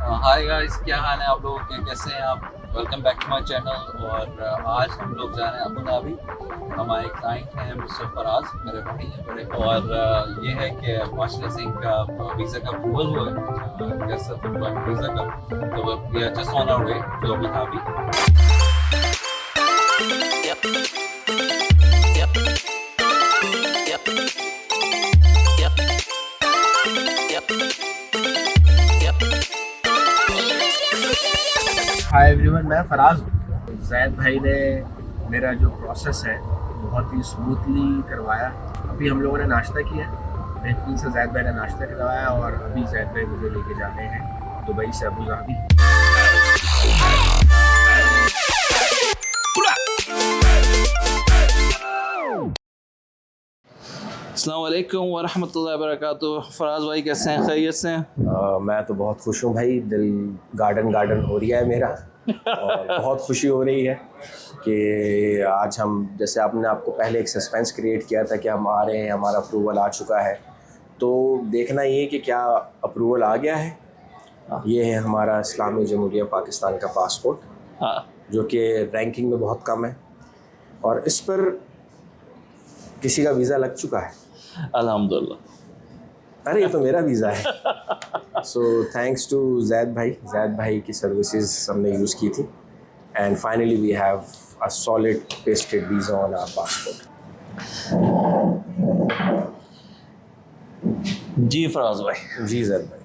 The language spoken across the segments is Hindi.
हाय गाइस, क्या हाल है आप लोगों के? कैसे हैं आप? Welcome back to my channel. और आज हम लोग जा रहे हैं अबू धाबी। हमारे क्लाइंट हैं मिस्टर फराज, मेरे भाई हैं बड़े। और ये है कि माशाल्लाह से इनका वीज़ा का अप्रूवल हुआ है, गेस्ट एम्प्लॉयमेंट वीज़ा का। तो we are just on our way to Abu Dhabi. Hi everyone, मैं फराज हूँ। जैद भाई ने मेरा जो प्रोसेस है बहुत ही स्मूथली करवाया। अभी हम लोगों ने नाश्ता किया, बेहतरीन से जैद भाई ने नाश्ता करवाया और अभी जैद भाई मुझे लेके जा रहे हैं दुबई से अबू धाबी। अस्सलाम वालेकुम व रहमतुल्लाहि व बरकातुहू। फराज भाई कैसे हैं? खैरियत से हैं? मैं तो बहुत खुश हूँ भाई, दिल गार्डन गार्डन हो रहा है मेरा। और बहुत खुशी हो रही है कि आज हम, जैसे आपने आपको पहले एक सस्पेंस क्रिएट किया था कि हम आ रहे हैं, हमारा अप्रूवल आ चुका है, तो देखना ये कि क्या अप्रूवल आ गया है। ये है हमारा इस्लामी जमहूरिया पाकिस्तान का पासपोर्ट, हाँ, जो कि रैंकिंग में बहुत कम है और इस पर किसी का वीज़ा लग चुका है। अल्हम्दुलिल्लाह। अरे ये तो मेरा वीज़ा है। सो थैंक्स टू जैद भाई की सर्विसेज हमने यूज़ की थी and finally we have a solid pasted visa on our passport. जी फराज भाई। जी जैद भाई,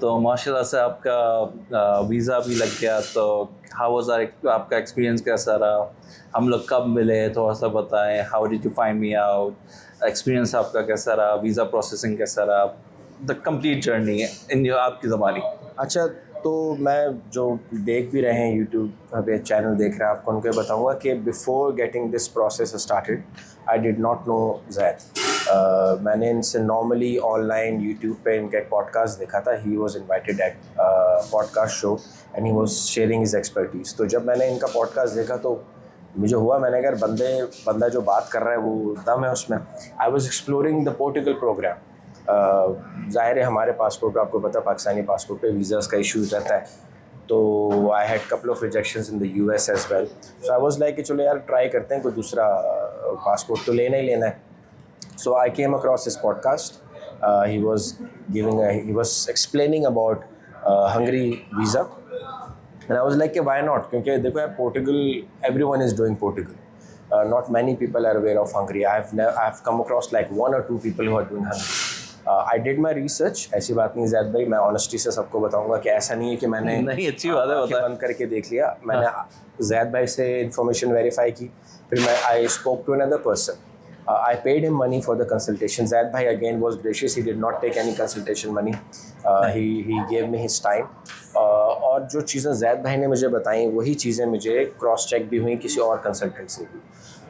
तो माशाल्लाह से आपका वीज़ा भी लग गया। तो हाउ वाज आपका एक्सपीरियंस कैसा रहा? हम लोग कब मिले, थोड़ा सा बताएं। How did you find me out? Experience आपका कैसा रहा? वीज़ा प्रोसेसिंग कैसा रहा? द कंप्लीट जर्नी है इन जो आपकी ज़बानी। अच्छा, तो मैं जो देख भी रहे हैं यूट्यूब पे चैनल देख रहे हैं, आपको उनको बताऊंगा कि before getting this process started I did not know Zaid. मैंने इनसे नॉर्मली ऑनलाइन यूट्यूब पे इनका एक पॉडकास्ट देखा था। He was invited at podcast show and he was sharing his expertise. तो जब मैंने इनका पॉडकास्ट देखा तो मुझे हुआ, मैंने कहा बंदा जो बात कर रहा है वो दम है उसमें। I was exploring the Portugal program. ज़ाहिर है हमारे पासपोर्ट पर, आपको पता, पाकिस्तानी पासपोर्ट पे वीज़ाज़ का इशूज़ रहता है। तो I had couple of rejections in the US as well. So I was like कि चलो यार ट्राई करते हैं, कोई दूसरा पासपोर्ट तो लेना ही लेना है। So I came across this podcast. He was explaining about Hungary visa and I was like कि व्हाई नॉट, क्योंकि देखो यार Portugal, everyone is doing Portugal. Not many people are aware of Hungary. I have come across like 1 or 2 people who are doing Hungary. I did my research. ऐसी बात नहीं जैद भाई, मैं ऑनेस्टी से सबको बताऊंगा कि ऐसा नहीं है कि मैंने नहीं, अच्छी बात है, आंखें बंद करके देख लिया। मैंने जैद भाई से इंफॉर्मेशन वेरीफाई की, फिर मैं I spoke to another person. I paid him money for the consultation. Zaid bhai again was gracious. He did not take any consultation money. He gave me his time. और जो चीज़ें जैद भाई ने मुझे बताई वही चीज़ें मुझे क्रॉस चेक भी हुई किसी और कंसल्टेंट से भी।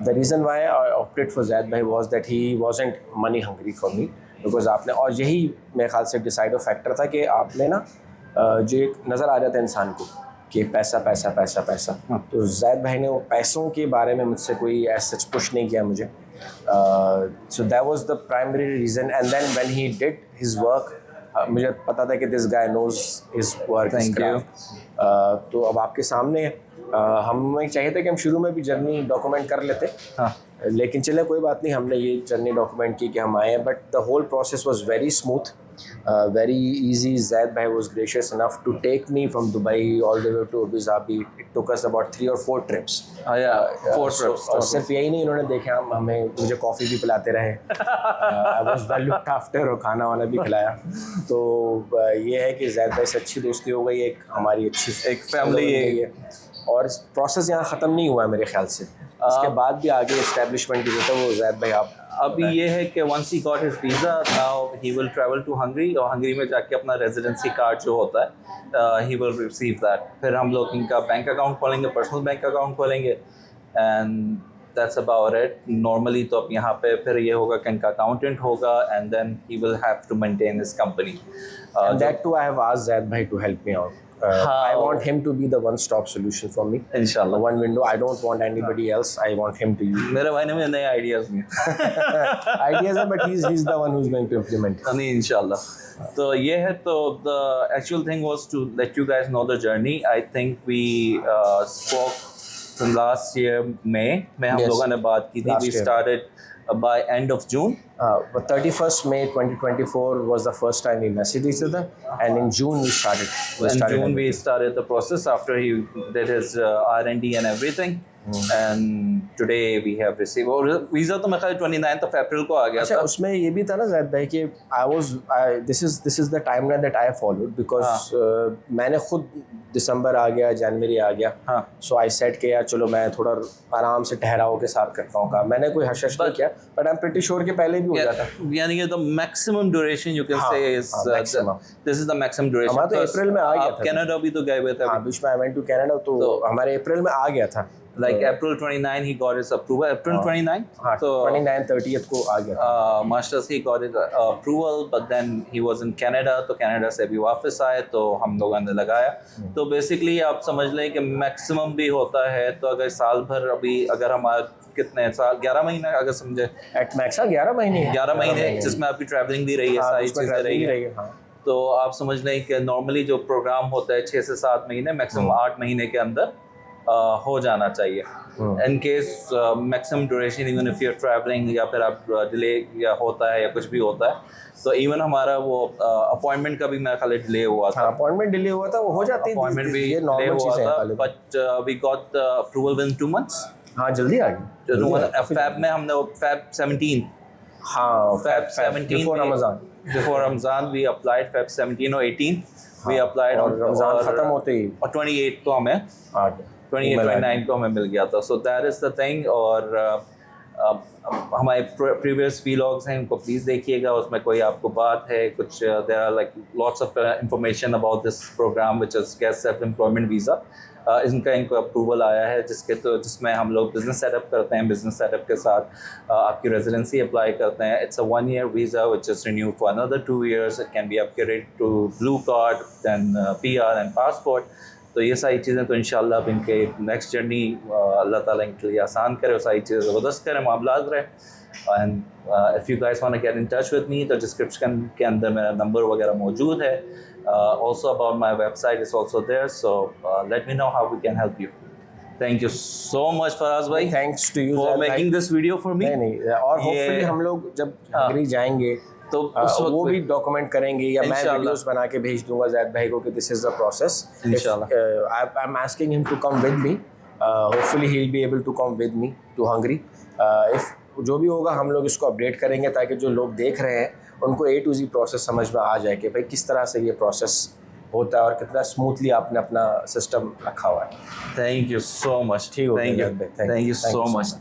The reason why I opted for Zaid bhai was that he wasn't money hungry for me. Because आपने, और यही मेरे ख्याल से डिसाइडर फैक्टर था कि आपने ना जो एक नज़र आ जाता है इंसान को कि पैसा पैसा पैसा पैसा। तो जैद भाई ने वो पैसों के बारे में मुझसे कोई ऐसा सच पुश नहीं किया मुझे। So that was the primary reason. And then when he did his work, मुझे पता था कि this guy knows his work, his craft. तो अब आपके सामने हमें चाहिए था कि हम शुरू में भी जर्नी डॉक्यूमेंट कर लेते। हाँ, लेकिन चले कोई बात नहीं, हमने ये जर्नी डॉक्यूमेंट की कि हम आए हैं। But the whole process was very smooth, very easy. Zaid bhai was gracious enough to take me from Dubai all the way to Abu Dhabi. It took us about 3 or 4 trips. 4 trips. और सिर्फ यही नहीं, उन्होंने देखा मुझे कॉफ़ी भी पिलाते रहे। I was well looked after और खाना वाना भी खिलाया। तो ये है कि जैद भाई से अच्छी दोस्ती हो गई, एक हमारी अच्छी एक फैमिली है। और प्रोसेस यहाँ ख़त्म नहीं हुआ है मेरे ख्याल से। इसके बाद भी आगे इस्टेब्लिशमेंट की जो है वो जैद भाई आप अभी ये है कि once he got his visa, now he will travel to Hungary, और हंगरी में जाके अपना रेजिडेंसी कार्ड जो होता है ही विल रिसीव दैट। फिर हम लोग इनका बैंक अकाउंट खोलेंगे, पर्सनल बैंक अकाउंट खोलेंगे, and that's about it. Normally तो अब यहाँ पे फिर ये होगा कि इनका accountant होगा and then he will have to maintain his company. And that too, I have asked Zaid bhai to help me out. I want him to be the one-stop solution for me. इंशाल्लाह One window. I don't want anybody else. I want him to use. मेरे भाई ने मुझे नए आइडियाज़ दिए Ideas are, but he's the one who's going to implement it. नहीं इंशाल्लाह तो ये है तो the actual thing was to let you guys know the journey. I think we spoke from last year May में हम Yes. लोगों ने बात की थी. Last We year. started by end of June. But 31st May 2024 was the first time we messaged each other, and in June we started. In June we started the process after he did his R&D and everything. And today we have received और वीज़ा तो मेरे ख्याल 29th of April को आ गया अच्छा था. उसमें ये भी था ना ज़ैद भाई कि this is the timeline that I followed because मैंने खुद दिसंबर आ गया जनवरी आ गया हाँ. So I said कि यार चलो मैं थोड़ा आराम से ठहराव के साथ करता हूँ काम. मैंने कोई हश नहीं किया but I'm pretty sure कि पहले भी हो जाता. यानी कि the maximum duration you can हाँ, say is हाँ, maximum. this is the maximum duration. हमारा तो अप्रैल में आ गया आप था. कनाडा भी तो गए हुए थे. हाँ बीच में I went to Canada तो हमारे अप्रैल में आ गया था. Like April 29 he got his approval. April 29 हाँ so 29-30th को आ गया था. Masters he got his approval but then he was in Canada तो कनाडा से भी वापस आए तो हम लोगों ने लगाया. तो बेसिकली आप समझ लें कि मैक्सिमम भी होता है तो अगर साल भर अभी अगर हमारा कितने साल 11 महीने अगर समझे एट मैक्स 11 महीने 11 महीने जिसमें आपकी ट्रैवलिंग भी रही है हाँ, सारी उसमें चीज़ें travelling रही है. हाँ. तो आप समझ लें कि नॉर्मली जो प्रोग्राम होता है 6 से 7 महीने मैक्सिमम 8 महीने के अंदर हो जाना चाहिए. In case maximum duration even if you are travelling या फिर आप डिले या होता है या कुछ भी होता है तो इवन हमारा वो अपॉइंटमेंट का भी मेरा ख्याल डिले हुआ था. अपॉइंटमेंट डिले हुआ था वो हो जाती है. अपॉइंटमेंट भी ये डिले नॉर्मल हुआ चीज़ है था पहले. But we got the approval with 2 months. हाँ जल्दी आ गई. फैब में हमने फैब 17 हाँ Feb 17 before Ramzan. Before Ramzan we applied Feb 17 or 18 we applied और on रमजान खत्म होते ही और 28 को हमें आ गया. 29 को हमें मिल गया था. So that is the thing. और हमारे प्रीवियस व्लॉग्स हैं उनको प्लीज़ देखिएगा. उसमें कोई आपको बात है कुछ there are like lots of information about this program which is guest self employment visa. इनको अप्रूवल आया है जिसमें हम लोग बिज़नेस सेटअप करते हैं. बिज़नेस सेटअप के साथ आपकी रेजिडेंसी अप्लाई करते हैं. It's a 1 year visa which is renew for another 2 years. It can be upgraded to blue card then PR and passport. तो ये सारी चीज़ें तो इंशाल्लाह अब इनके नेक्स्ट जर्नी अल्लाह ताला इनके लिए आसान करे और सारी चीज़ें ज़बरदस्त करें मामलात रहे. And if you guys want to get in touch with me तो डिस्क्रिप्शन के अंदर मेरा नंबर वगैरह मौजूद है. Also about my website is also there, so let me know how we can help you. Thank you so much Faraz bhai thanks to you for making this video for me. नहीं और होपफुली हम लोग जब हंगरी जाएंगे तो उस वक्त वो भी डॉक्यूमेंट करेंगे या मैं इंशाल्लाह. वीडियोस बना के भेज दूंगा ज़ैद भाई को कि दिस इज द प्रोसेस. इंशाल्लाह. I am asking him to come with me. Hopefully he will be able to come with me to Hungary. If जो भी होगा हम लोग इसको अपडेट करेंगे ताकि जो लोग देख रहे हैं उनको A to Z प्रोसेस समझ में आ जाए कि भाई किस तरह से ये प्रोसेस होता है और कितना स्मूथली आपने अपना सिस्टम रखा हुआ है. Thank you so much. ठीक हो गया Thank you. ज़ैद भाई. Thank you so much.